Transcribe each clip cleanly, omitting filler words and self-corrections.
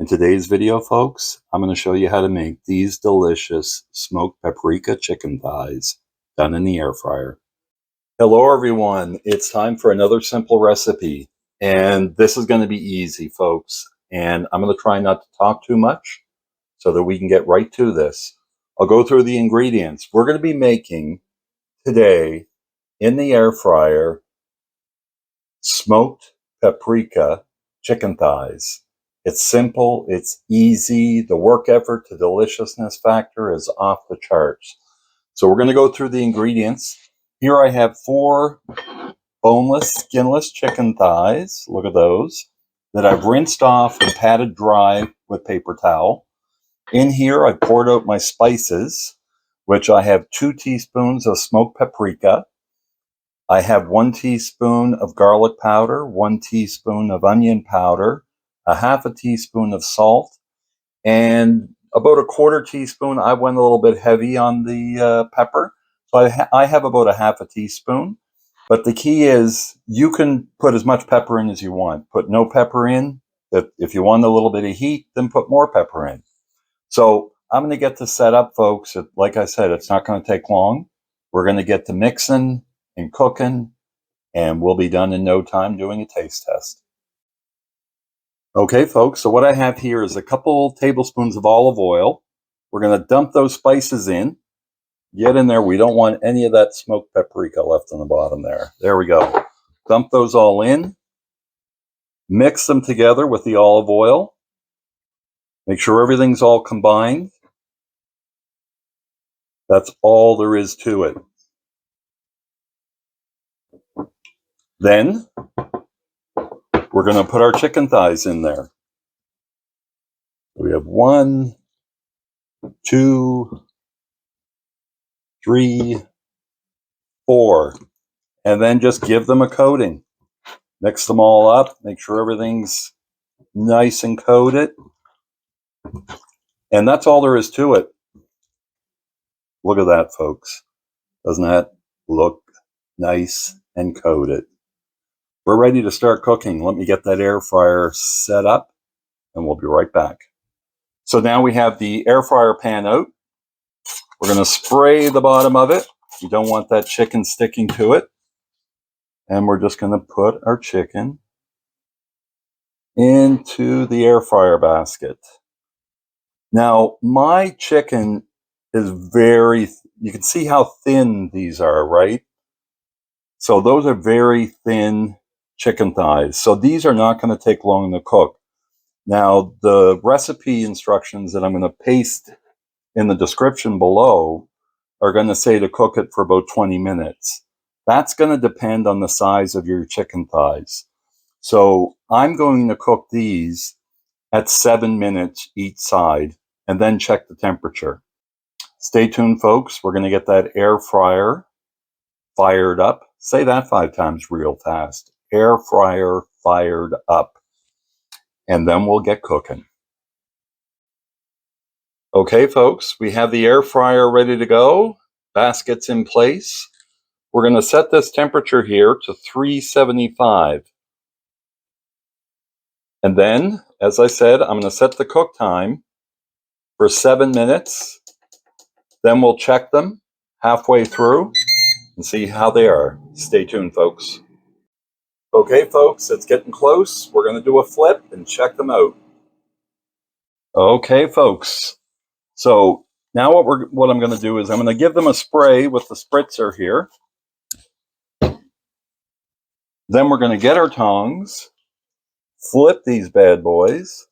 In today's video, folks, I'm going to show you how to make these delicious smoked paprika chicken thighs done in the air fryer. Hello, everyone. It's time for another simple recipe. And this is going to be easy, folks. And I'm going to try not to talk too much so that we can get right to this. I'll go through the ingredients. We're going to be making today in the air fryer smoked paprika chicken thighs. It's simple, it's easy, the work effort to deliciousness factor is off the charts. So we're going to go through the ingredients. Here I have 4 boneless, skinless chicken thighs, look at those, that I've rinsed off and patted dry with paper towel. In here I poured out my spices, which I have 2 teaspoons of smoked paprika. I have 1 teaspoon of garlic powder, 1 teaspoon of onion powder, a half a teaspoon of salt, and about a 1/4 teaspoon. I went a little bit heavy on the pepper, so I have about a half a teaspoon. But the key is you can put as much pepper in as you want. Put no pepper in. If you want a little bit of heat, then put more pepper in. So I'm going to get this set up, folks. Like I said, it's not going to take long. We're going to get to mixing and cooking, and we'll be done in no time doing a taste test. Okay, folks, so what I have here is a couple tablespoons of olive oil. We're going to dump those spices in. Get in there. We don't want any of that smoked paprika left on the bottom there. There we go. Dump those all in. Mix them together with the olive oil. Make sure everything's all combined. That's all there is to it. Then we're going to put our chicken thighs in there. We have 1, 2, 3, 4, and then just give them a coating. Mix them all up. Make sure everything's nice and coated. And that's all there is to it. Look at that, folks. Doesn't that look nice and coated? We're ready to start cooking. Let me get that air fryer set up and we'll be right back. So now we have the air fryer pan out. We're going to spray the bottom of it. You don't want that chicken sticking to it. And we're just going to put our chicken into the air fryer basket. Now, my chicken is you can see how thin these are, right? So those are very thin chicken thighs. So these are not going to take long to cook. Now, the recipe instructions that I'm going to paste in the description below are going to say to cook it for about 20 minutes. That's going to depend on the size of your chicken thighs. So I'm going to cook these at 7 minutes each side and then check the temperature. Stay tuned, folks. We're going to get that air fryer fired up. Say that 5 times real fast. Air fryer fired up. And then we'll get cooking. Okay, folks, we have the air fryer ready to go. Basket's in place. We're going to set this temperature here to 375. And then, as I said, I'm going to set the cook time for 7 minutes. Then we'll check them halfway through and see how they are. Stay tuned, folks. Okay, folks, it's getting close. We're going to do a flip and check them out. Okay, folks. So now what I'm going to do is I'm going to give them a spray with the spritzer here. Then we're going to get our tongs, flip these bad boys.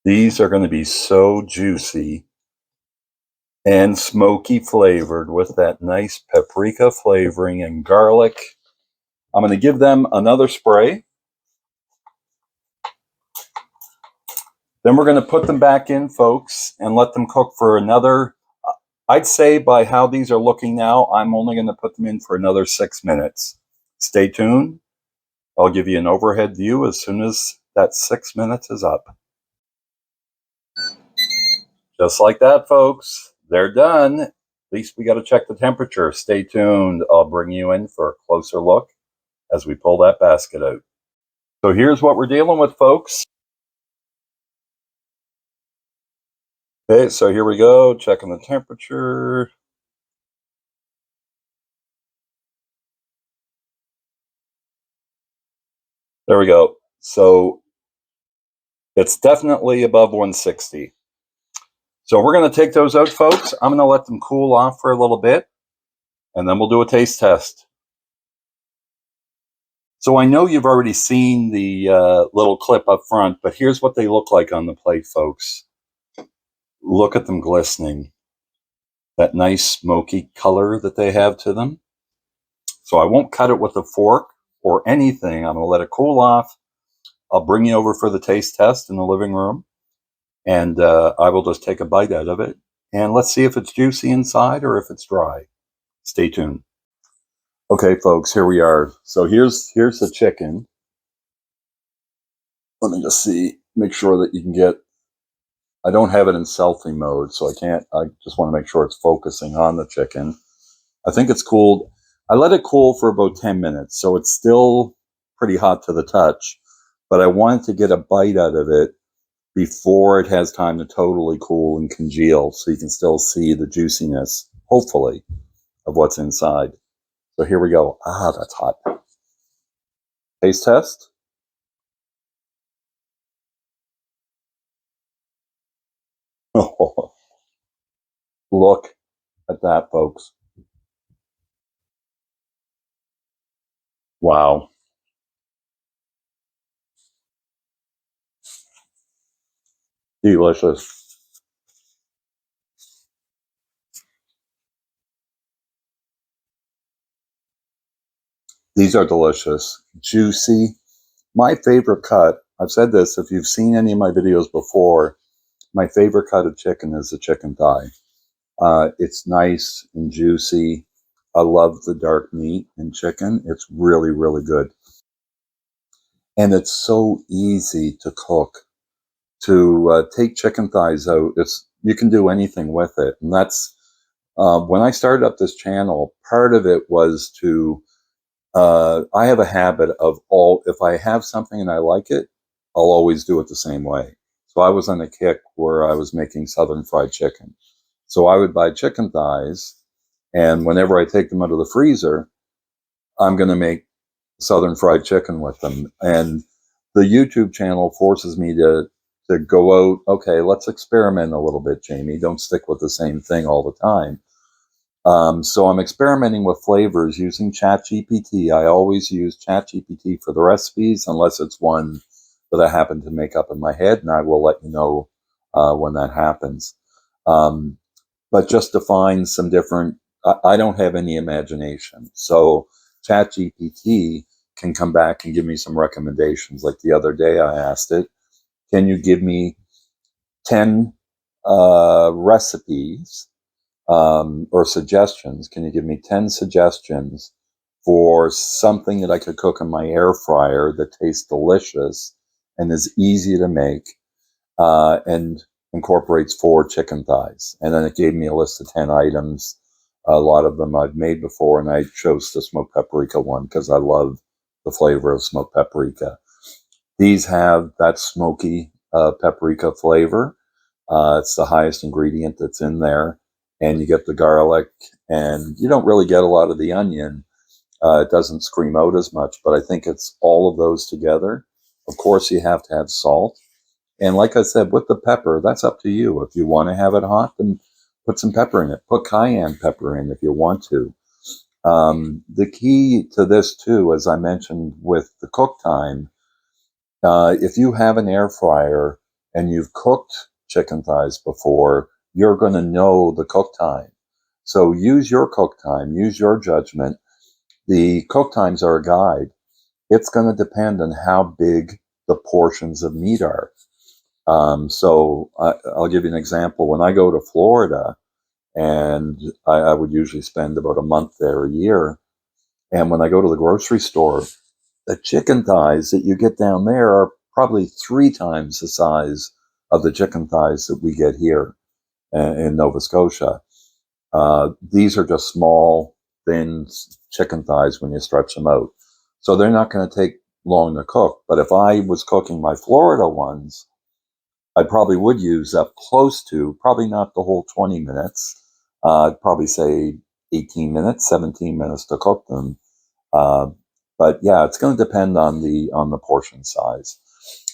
These are going to be so juicy and smoky flavored with that nice paprika flavoring and garlic. I'm going to give them another spray. Then we're going to put them back in, folks, and let them cook for another, I'd say by how these are looking now, I'm only going to put them in for another 6 minutes. Stay tuned. I'll give you an overhead view as soon as that 6 minutes is up. Just like that, folks. They're done. At least we got to check the temperature. Stay tuned. I'll bring you in for a closer look as we pull that basket out. So here's what we're dealing with, folks. Okay, so here we go, checking the temperature. There we go. So it's definitely above 160. So we're going to take those out, folks. I'm going to let them cool off for a little bit, and then we'll do a taste test. So I know you've already seen the little clip up front, but here's what they look like on the plate, folks. Look at them glistening. That nice smoky color that they have to them. So I won't cut it with a fork or anything. I'm going to let it cool off. I'll bring you over for the taste test in the living room, and I will just take a bite out of it. And let's see if it's juicy inside or if it's dry. Stay tuned. Okay, folks, here we are. So here's the chicken. Let me just see, make sure that you can get, I don't have it in selfie mode, so I just want to make sure it's focusing on the chicken. I think it's cooled. I let it cool for about 10 minutes, so it's still pretty hot to the touch, but I wanted to get a bite out of it before it has time to totally cool and congeal, so you can still see the juiciness, hopefully, of what's inside. So here we go. Ah, that's hot. Taste test. Look at that, folks. Wow. Delicious. These are delicious. Juicy. My favorite cut, I've said this, if you've seen any of my videos before, my favorite cut of chicken is the chicken thigh. It's nice and juicy. I love the dark meat in chicken. It's really, really good. And it's so easy to cook. To take chicken thighs out, you can do anything with it. And that's, when I started up this channel, part of it was to, I have a habit of if I have something and I like it, I'll always do it the same way. So I was on a kick where I was making Southern fried chicken. So I would buy chicken thighs, and whenever I take them out of the freezer, I'm going to make Southern fried chicken with them. And the YouTube channel forces me to go out. Okay, let's experiment a little bit, Jamie. Don't stick with the same thing all the time. So I'm experimenting with flavors using ChatGPT. I always use ChatGPT for the recipes, unless it's one that I happen to make up in my head, and I will let you know when that happens. But just to find some different, I don't have any imagination. So ChatGPT can come back and give me some recommendations. Like the other day, I asked it, can you give me 10 recipes or suggestions? Can you give me 10 suggestions for something that I could cook in my air fryer that tastes delicious and is easy to make and incorporates 4 chicken thighs? And then it gave me a list of 10 items. A lot of them I've made before, and I chose the smoked paprika one because I love the flavor of smoked paprika. These have that smoky paprika flavor. It's the highest ingredient that's in there, and you get the garlic, and you don't really get a lot of the onion. It doesn't scream out as much, but I think it's all of those together. Of course, you have to have salt. And like I said, with the pepper, that's up to you. If you want to have it hot, then put some pepper in it. Put cayenne pepper in if you want to. The key to this, too, as I mentioned with the cook time, if you have an air fryer and you've cooked chicken thighs before, you're going to know the cook time. So use your cook time, use your judgment. The cook times are a guide. It's going to depend on how big the portions of meat are. I'll give you an example. When I go to Florida, and I would usually spend about a month there a year, and when I go to the grocery store, the chicken thighs that you get down there are probably 3 times the size of the chicken thighs that we get here in Nova Scotia. These are just small, thin chicken thighs when you stretch them out. So they're not going to take long to cook. But if I was cooking my Florida ones, I probably would use up close to, probably not the whole 20 minutes. I'd probably say 18 minutes, 17 minutes to cook them. Uh, but yeah, it's going to depend on the portion size.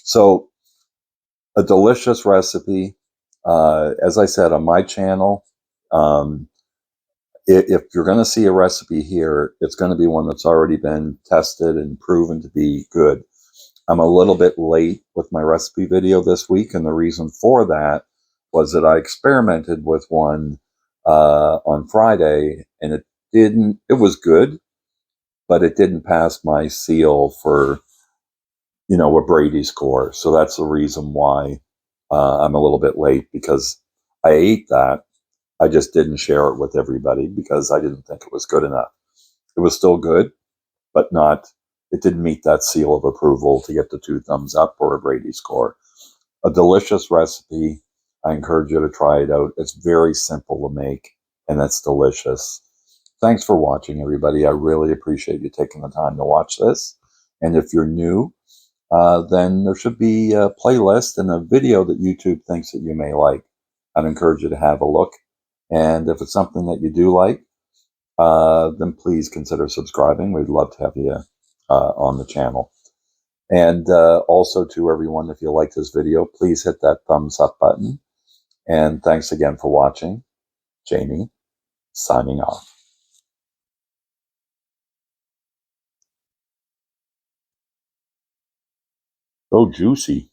So a delicious recipe. As I said on my channel, um, if you're going to see a recipe here, it's going to be one that's already been tested and proven to be good. I'm a little bit late with my recipe video this week, and the reason for that was that I experimented with one on Friday, and it was good, but it didn't pass my seal for, a Brady score. So that's the reason why I'm a little bit late, because I ate that. I just didn't share it with everybody because I didn't think it was good enough. It was still good, but it didn't meet that seal of approval to get the 2 thumbs up or a Brady score. A delicious recipe. I encourage you to try it out. It's very simple to make, and it's delicious. Thanks for watching, everybody. I really appreciate you taking the time to watch this. And if you're new, then there should be a playlist and a video that YouTube thinks that you may like. I'd encourage you to have a look. And if it's something that you do like, then please consider subscribing. We'd love to have you on the channel. And also to everyone, if you like this video, please hit that thumbs up button. And thanks again for watching. Jamie, signing off. So juicy.